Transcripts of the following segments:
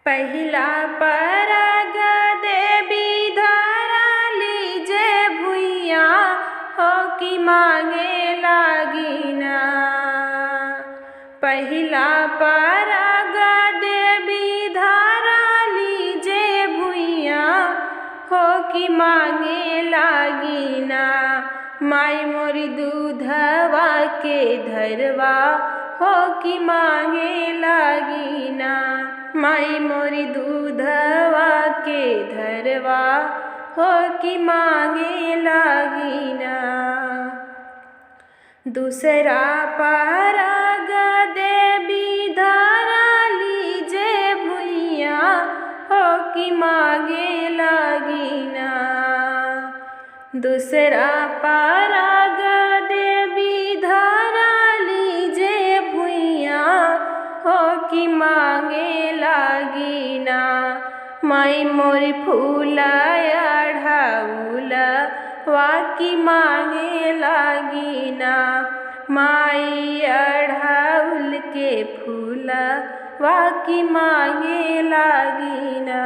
पहिला परग देवी धराली जे भुइया हो कि मांगे लागिना। पहिला परग देवी धराली जे भुइया हो कि मांगे लागिना। माई मोरी दूधवा के धरवा हो कि मांगे लागिना। माई मोरी दूधवा के धरवा हो कि मांगे लागिना। दूसरा परग देवी धराली जे भुइया हो कि मांगे लागिना। दूसरा परग देवी धराली जे भुइया हो कि मांगे लागिना। माई मोरी फूला अढ़ाउल वाकी मांगे लागिना। माई अढ़ाउल के फूला वाकी मांगे लागिना।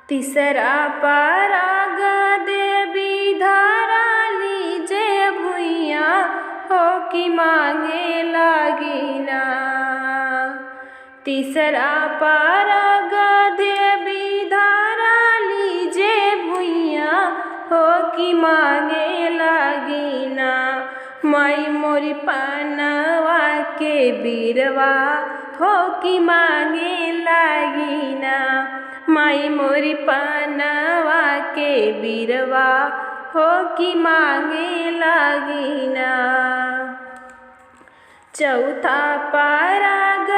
तीसरा परग देवी धराली जे भुइया हो कि मांगे लागिना। तीसरा परग देवी धराली जे भुइया हो कि मांगे लागिना। माई मोरी पनवा के बिरवा हो कि मांगे लागिना। माई मोरी पनवा के बिरवा हो कि मांगे लागिना। चौथा परग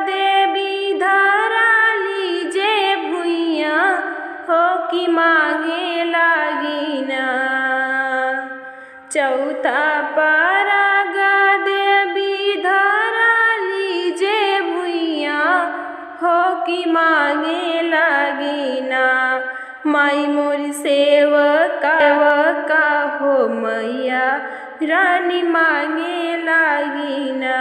देवी धराली जे भुइया हो कि मांगे लागिना। चौथा परग देवी धराली जे भुइया हो कि मांगे लागिना। माई मोरी सेवका हो मैया रानी मांगे लागिना।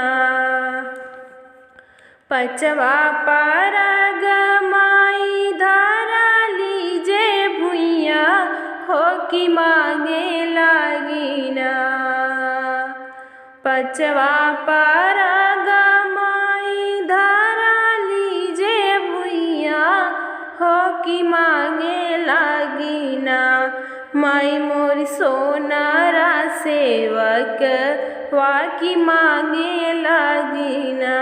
पाँचवा परग माई धराली जे भुइया हो कि मांगे लागिना। पाँचवा परग माई धराली जे भुइया हो कि मांगे लागिना। माई मोरी सोनारा सेवक वाकी मांगे लागिना।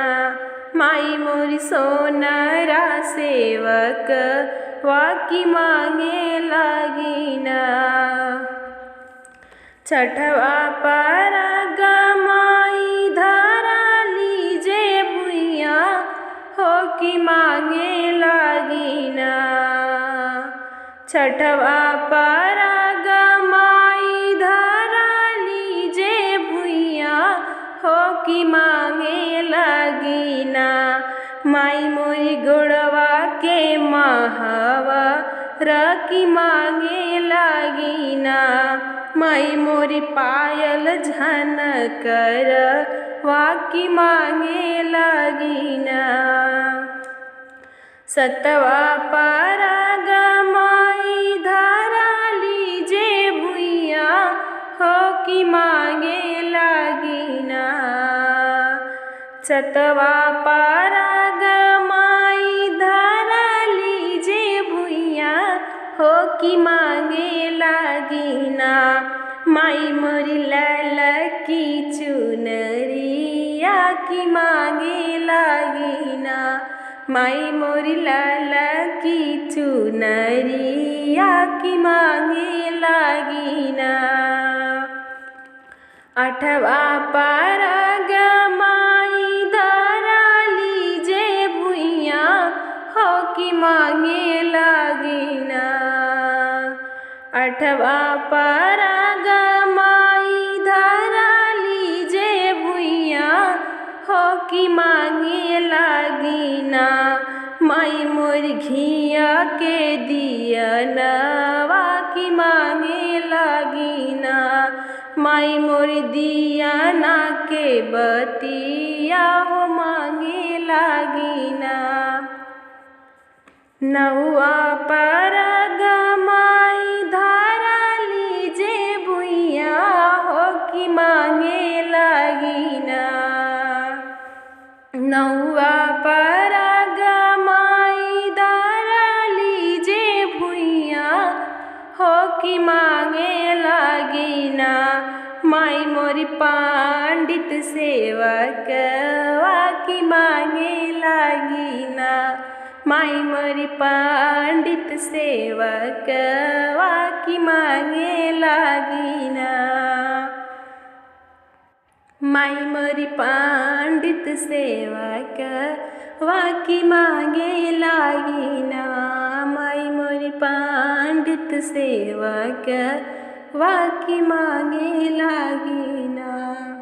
माई मोरी सोनारा सेवक वाकी मांगे लागिना। छठवा परग माई धराली जे भुइया हो कि मांगे लागिना। छठवा परग माई धराली जे भुइया हो कि मांगे लागिना। माई मोरी गोड़वा के महवा रकी मांगे लागिना। माई मोरी पायल झनकर वाकी मांगे लागिना। सतवा परग माई धराली जे भुइया हो कि मांगे लागिना। सतवा परग माई धराली जे भुइया हो कि मांगे लागिना। माई मोरी लाल की चुनरिया की मांगे लागिना। माई मोरी लाल की चुनरिया की मांगे लागिना। आठवा परग माई धराली जे भुइया हो कि मांगे लागिना। आठवा परग माई धराली जे भुइया हो कि मांगे लागिना। माई मोर घिया के दियनवा की मांगे लागिना। माई मोर दियाना के बतिया हो मांगे लागिना। नौआ परग माई धराली जे भुइया हो कि मांगे लागिना। नौआ परग माई धराली जे भुइया हो कि मांगे लागिना। माई मोरी पंडित सेवक वाकी मांगे लागिना। माई मोरी पंडित सेवक वाकी मांगे लागिना। माई मोरी पंडित सेवक वाकी मांगे लागिना। माई मोरी पंडित सेवक वाकी मांगे लागिना।